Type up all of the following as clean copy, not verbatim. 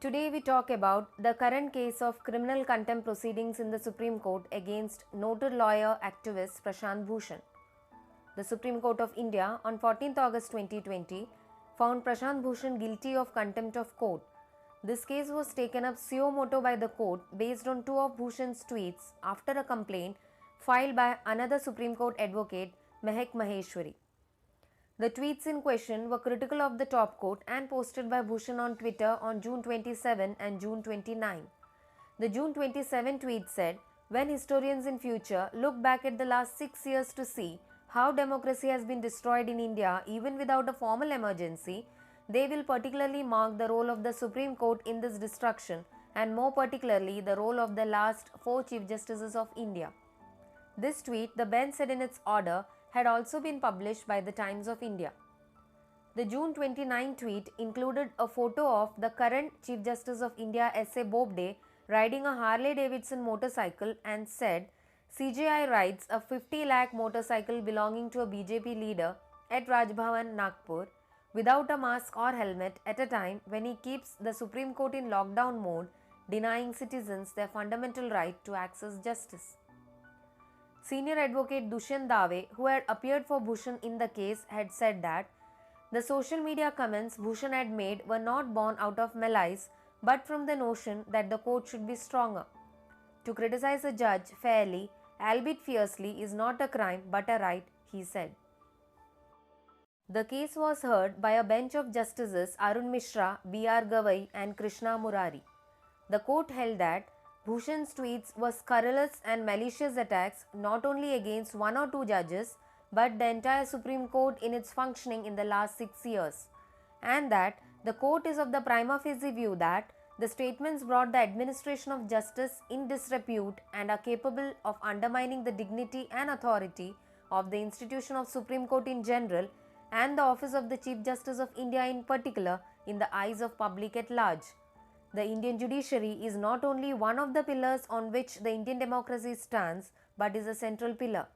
Today we talk about the current case of criminal contempt proceedings in the Supreme Court against noted lawyer activist Prashant Bhushan. The Supreme Court of India on 14th August 2020 found Prashant Bhushan guilty of contempt of court. This case was taken up suo motu by the court based on two of Bhushan's tweets after a complaint filed by another Supreme Court advocate, Mehak Maheshwari. The tweets in question were critical of the top court and posted by Bhushan on Twitter on June 27 and June 29. The June 27 tweet said, "When historians in future look back at the last 6 years to see how democracy has been destroyed in India even without a formal emergency, they will particularly mark the role of the Supreme Court in this destruction and more particularly the role of the last 4 Chief Justices of India." This tweet, the bench said in its order, had also been published by the Times of India. The June 29 tweet included a photo of the current Chief Justice of India S.A. Bobde riding a Harley-Davidson motorcycle and said, "CJI rides a 50 lakh motorcycle belonging to a BJP leader at Raj Bhavan, Nagpur, without a mask or helmet at a time when he keeps the Supreme Court in lockdown mode, denying citizens their fundamental right to access justice." Senior advocate Dushyant Dave, who had appeared for Bhushan in the case, had said that the social media comments Bhushan had made were not born out of malice but from the notion that the court should be stronger. To criticize a judge fairly, albeit fiercely, is not a crime but a right, he said. The case was heard by a bench of Justices Arun Mishra, B.R. Gavai and Krishna Murari. The court held that Bhushan's tweets were scurrilous and malicious attacks not only against one or two judges but the entire Supreme Court in its functioning in the last 6 years, and that the court is of the prima facie view that the statements brought the administration of justice in disrepute and are capable of undermining the dignity and authority of the institution of Supreme Court in general and the office of the Chief Justice of India in particular in the eyes of public at large. The Indian judiciary is not only one of the pillars on which the Indian democracy stands but is a central pillar.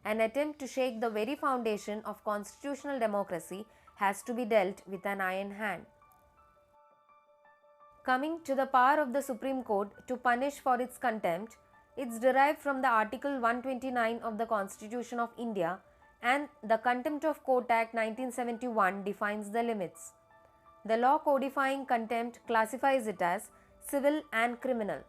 An attempt to shake the very foundation of constitutional democracy has to be dealt with an iron hand. Coming to the power of the Supreme Court to punish for its contempt, it's derived from the Article 129 of the Constitution of India, and the Contempt of Court Act 1971 defines the limits. The law codifying contempt classifies it as civil and criminal.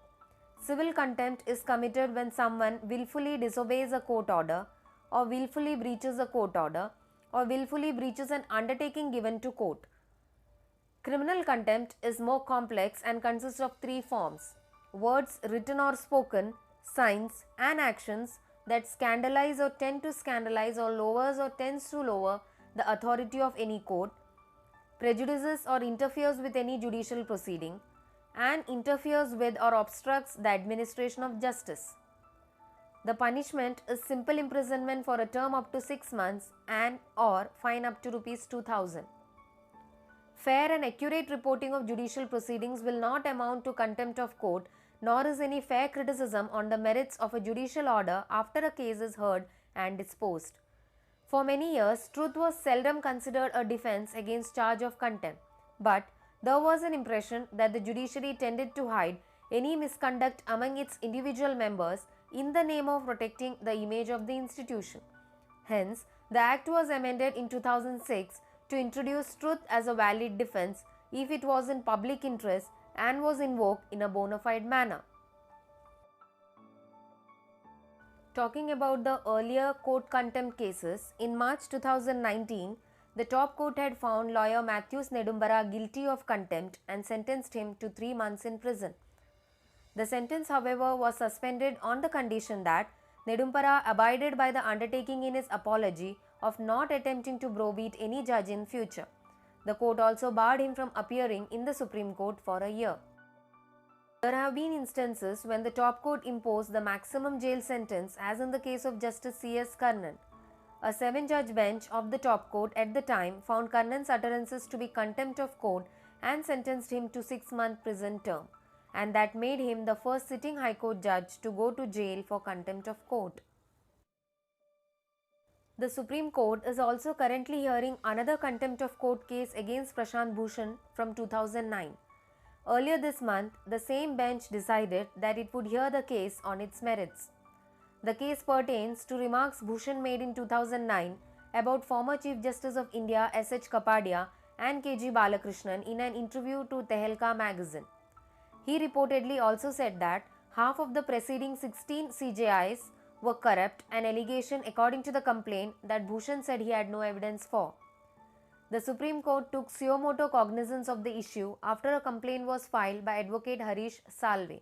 Civil contempt is committed when someone willfully disobeys a court order, or willfully breaches a court order, or willfully breaches an undertaking given to court. Criminal contempt is more complex and consists of 3 forms: words written or spoken, signs, and actions that scandalize or tend to scandalize or lowers or tends to lower the authority of any court, prejudices or interferes with any judicial proceeding, and interferes with or obstructs the administration of justice. The punishment is simple imprisonment for a term up to 6 months and or fine up to Rs 2000. Fair and accurate reporting of judicial proceedings will not amount to contempt of court, nor is any fair criticism on the merits of a judicial order after a case is heard and disposed. For many years, truth was seldom considered a defense against charge of contempt, but there was an impression that the judiciary tended to hide any misconduct among its individual members in the name of protecting the image of the institution. Hence, the Act was amended in 2006 to introduce truth as a valid defense if it was in public interest and was invoked in a bona fide manner. Talking about the earlier court contempt cases, in March 2019, the top court had found lawyer Matthews Nedumbara guilty of contempt and sentenced him to 3 months in prison. The sentence, however, was suspended on the condition that Nedumbara abided by the undertaking in his apology of not attempting to browbeat any judge in future. The court also barred him from appearing in the Supreme Court for a year. There have been instances when the top court imposed the maximum jail sentence, as in the case of Justice C.S. Karnan. A 7-judge bench of the top court at the time found Karnan's utterances to be contempt of court and sentenced him to 6-month prison term, and that made him the first sitting High Court judge to go to jail for contempt of court. The Supreme Court is also currently hearing another contempt of court case against Prashant Bhushan from 2009. Earlier this month, the same bench decided that it would hear the case on its merits. The case pertains to remarks Bhushan made in 2009 about former Chief Justice of India S.H. Kapadia and K.G. Balakrishnan in an interview to Tehelka magazine. He reportedly also said that half of the preceding 16 CJIs were corrupt, an allegation according to the complaint that Bhushan said he had no evidence for. The Supreme Court took suo motu cognizance of the issue after a complaint was filed by Advocate Harish Salve.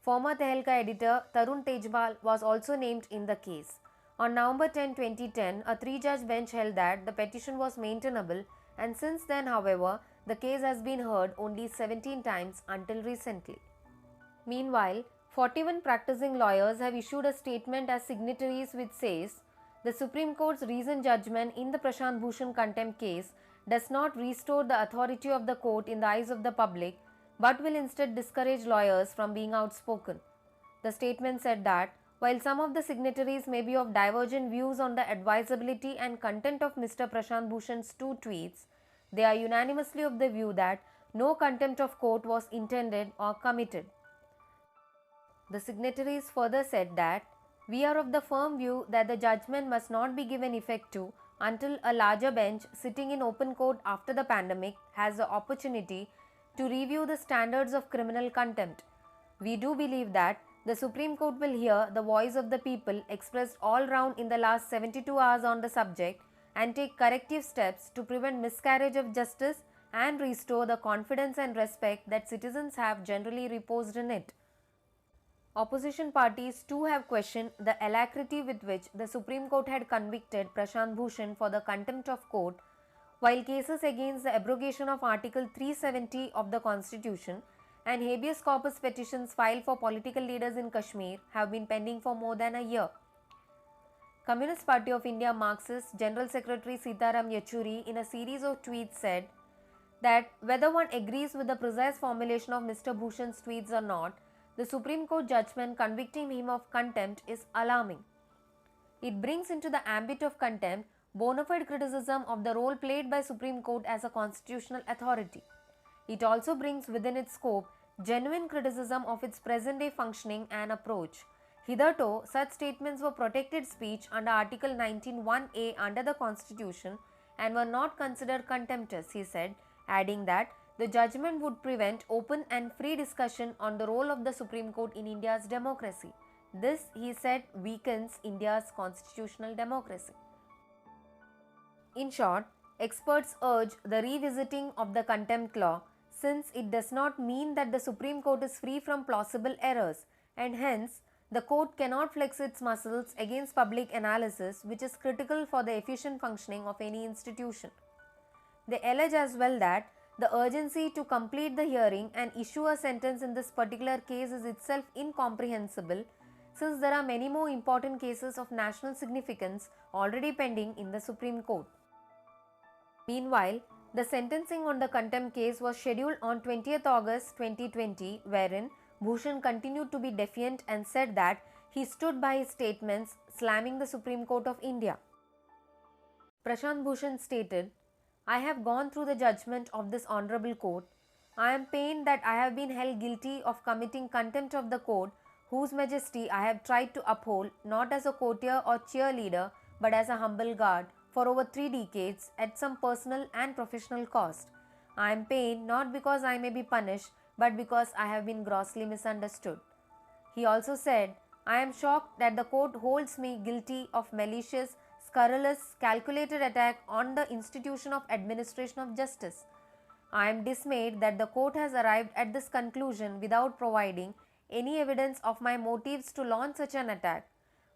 Former Tehelka editor Tarun Tejpal was also named in the case. On November 10, 2010, a three-judge bench held that the petition was maintainable, and since then, however, the case has been heard only 17 times until recently. Meanwhile, 41 practicing lawyers have issued a statement as signatories which says, the Supreme Court's recent judgment in the Prashant Bhushan contempt case does not restore the authority of the court in the eyes of the public, but will instead discourage lawyers from being outspoken. The statement said that, while some of the signatories may be of divergent views on the advisability and content of Mr. Prashant Bhushan's two tweets, they are unanimously of the view that no contempt of court was intended or committed. The signatories further said that, we are of the firm view that the judgment must not be given effect to until a larger bench sitting in open court after the pandemic has the opportunity to review the standards of criminal contempt. We do believe that the Supreme Court will hear the voice of the people expressed all round in the last 72 hours on the subject and take corrective steps to prevent miscarriage of justice and restore the confidence and respect that citizens have generally reposed in it. Opposition parties too have questioned the alacrity with which the Supreme Court had convicted Prashant Bhushan for the contempt of court, while cases against the abrogation of Article 370 of the Constitution and habeas corpus petitions filed for political leaders in Kashmir have been pending for more than a year. Communist Party of India Marxist General Secretary Sitaram Yechuri in a series of tweets said that whether one agrees with the precise formulation of Mr. Bhushan's tweets or not, the Supreme Court judgment convicting him of contempt is alarming. It brings into the ambit of contempt bona fide criticism of the role played by Supreme Court as a constitutional authority. It also brings within its scope genuine criticism of its present-day functioning and approach. Hitherto, such statements were protected speech under Article 19(1)(a) under the Constitution and were not considered contemptuous, he said, adding that the judgment would prevent open and free discussion on the role of the Supreme Court in India's democracy. This, he said, weakens India's constitutional democracy. In short, experts urge the revisiting of the contempt law, since it does not mean that the Supreme Court is free from plausible errors, and hence the court cannot flex its muscles against public analysis, which is critical for the efficient functioning of any institution. They allege as well that the urgency to complete the hearing and issue a sentence in this particular case is itself incomprehensible, since there are many more important cases of national significance already pending in the Supreme Court. Meanwhile, the sentencing on the contempt case was scheduled on 20th August 2020, wherein Bhushan continued to be defiant and said that he stood by his statements, slamming the Supreme Court of India. Prashant Bhushan stated, I have gone through the judgment of this honorable court. I am pained that I have been held guilty of committing contempt of the court, whose majesty I have tried to uphold not as a courtier or cheerleader, but as a humble guard for over 3 decades at some personal and professional cost. I am pained not because I may be punished, but because I have been grossly misunderstood. He also said, I am shocked that the court holds me guilty of malicious, scurrilous, calculated attack on the institution of administration of justice. I am dismayed that the court has arrived at this conclusion without providing any evidence of my motives to launch such an attack.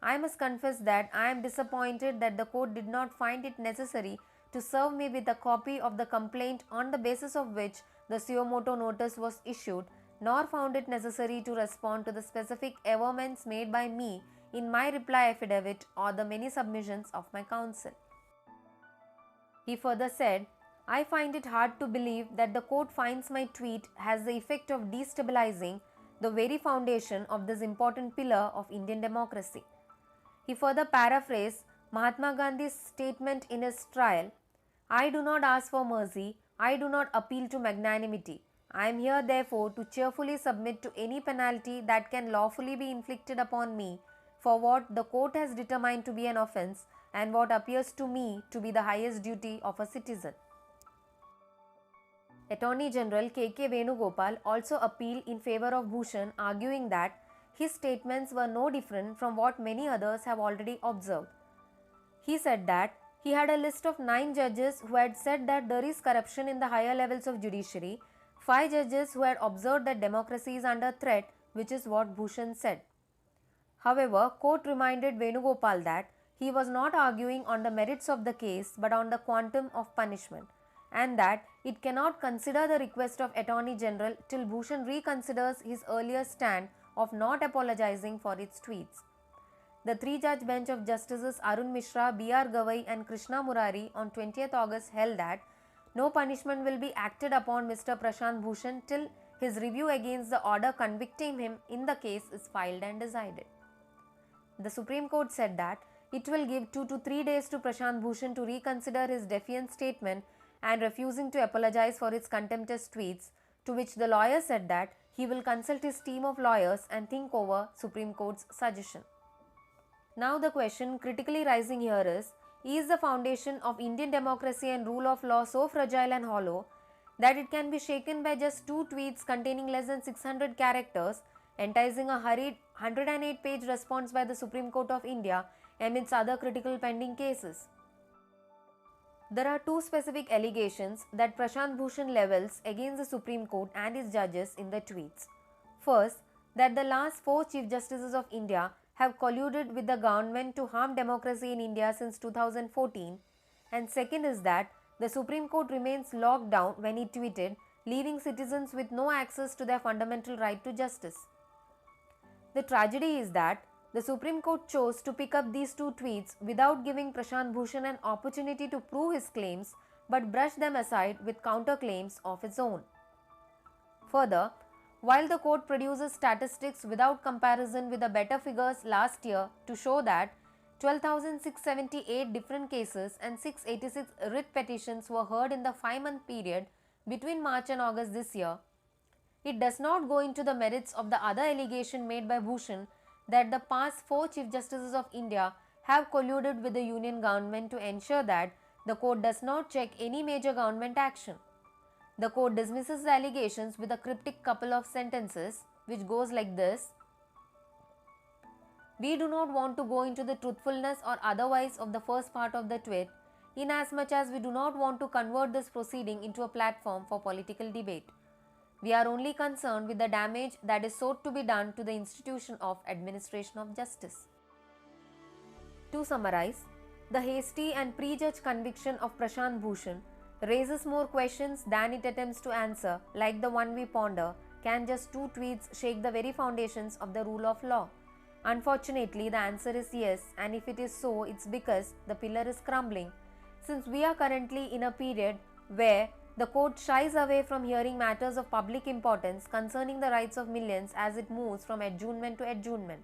I must confess that I am disappointed that the court did not find it necessary to serve me with a copy of the complaint on the basis of which the suo motu notice was issued, nor found it necessary to respond to the specific averments made by me in my reply affidavit or the many submissions of my counsel. He further said, I find it hard to believe that the court finds my tweet has the effect of destabilizing the very foundation of this important pillar of Indian democracy. He further paraphrased Mahatma Gandhi's statement in his trial, I do not ask for mercy, I do not appeal to magnanimity, I am here therefore to cheerfully submit to any penalty that can lawfully be inflicted upon me for what the court has determined to be an offence and what appears to me to be the highest duty of a citizen. Attorney General K.K. Venugopal also appealed in favour of Bhushan, arguing that his statements were no different from what many others have already observed. He said that he had a list of 9 judges who had said that there is corruption in the higher levels of judiciary, 5 judges who had observed that democracy is under threat, which is what Bhushan said. However, court reminded Venugopal that he was not arguing on the merits of the case but on the quantum of punishment, and that it cannot consider the request of Attorney General till Bhushan reconsiders his earlier stand of not apologizing for its tweets. The 3-judge bench of Justices Arun Mishra, B.R. Gavai and Krishna Murari on 20th August held that no punishment will be acted upon Mr. Prashant Bhushan till his review against the order convicting him in the case is filed and decided. The Supreme Court said that it will give 2 to 3 days to Prashant Bhushan to reconsider his defiant statement and refusing to apologize for his contemptuous tweets, to which the lawyer said that he will consult his team of lawyers and think over Supreme Court's suggestion. Now the question critically rising here is the foundation of Indian democracy and rule of law so fragile and hollow that it can be shaken by just 2 tweets containing less than 600 characters, enticing a hurried 108-page response by the Supreme Court of India amidst other critical pending cases? There are 2 specific allegations that Prashant Bhushan levels against the Supreme Court and its judges in the tweets. First, that the last 4 Chief Justices of India have colluded with the government to harm democracy in India since 2014, and second is that the Supreme Court remains locked down when he tweeted, leaving citizens with no access to their fundamental right to justice. The tragedy is that the Supreme Court chose to pick up these 2 tweets without giving Prashant Bhushan an opportunity to prove his claims but brushed them aside with counterclaims of its own. Further, while the court produces statistics without comparison with the better figures last year to show that 12,678 different cases and 686 writ petitions were heard in the 5-month period between March and August this year, it does not go into the merits of the other allegation made by Bhushan that the past 4 Chief Justices of India have colluded with the Union government to ensure that the court does not check any major government action. The court dismisses the allegations with a cryptic couple of sentences which goes like this: we do not want to go into the truthfulness or otherwise of the first part of the tweet, inasmuch as we do not want to convert this proceeding into a platform for political debate. We are only concerned with the damage that is sought to be done to the institution of administration of justice. To summarize, the hasty and prejudged conviction of Prashant Bhushan raises more questions than it attempts to answer. Like the one we ponder, can just 2 tweets shake the very foundations of the rule of law? Unfortunately, the answer is yes, and if it is so, it's because the pillar is crumbling. Since we are currently in a period where the court shies away from hearing matters of public importance concerning the rights of millions as it moves from adjournment to adjournment,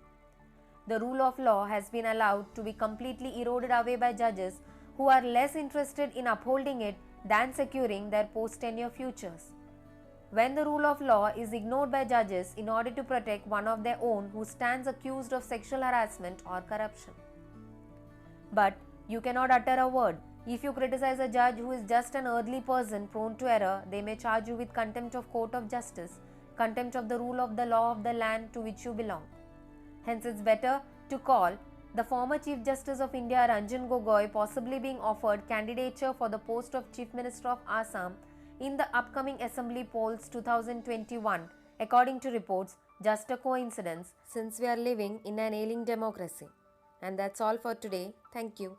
the rule of law has been allowed to be completely eroded away by judges who are less interested in upholding it than securing their post-tenure futures. When the rule of law is ignored by judges in order to protect one of their own who stands accused of sexual harassment or corruption. But you cannot utter a word. If you criticize a judge who is just an earthly person prone to error, they may charge you with contempt of court of justice, contempt of the rule of the law of the land to which you belong. Hence, it's better to call the former Chief Justice of India Ranjan Gogoi possibly being offered candidature for the post of Chief Minister of Assam in the upcoming Assembly polls 2021, according to reports, just a coincidence since we are living in an ailing democracy. And that's all for today. Thank you.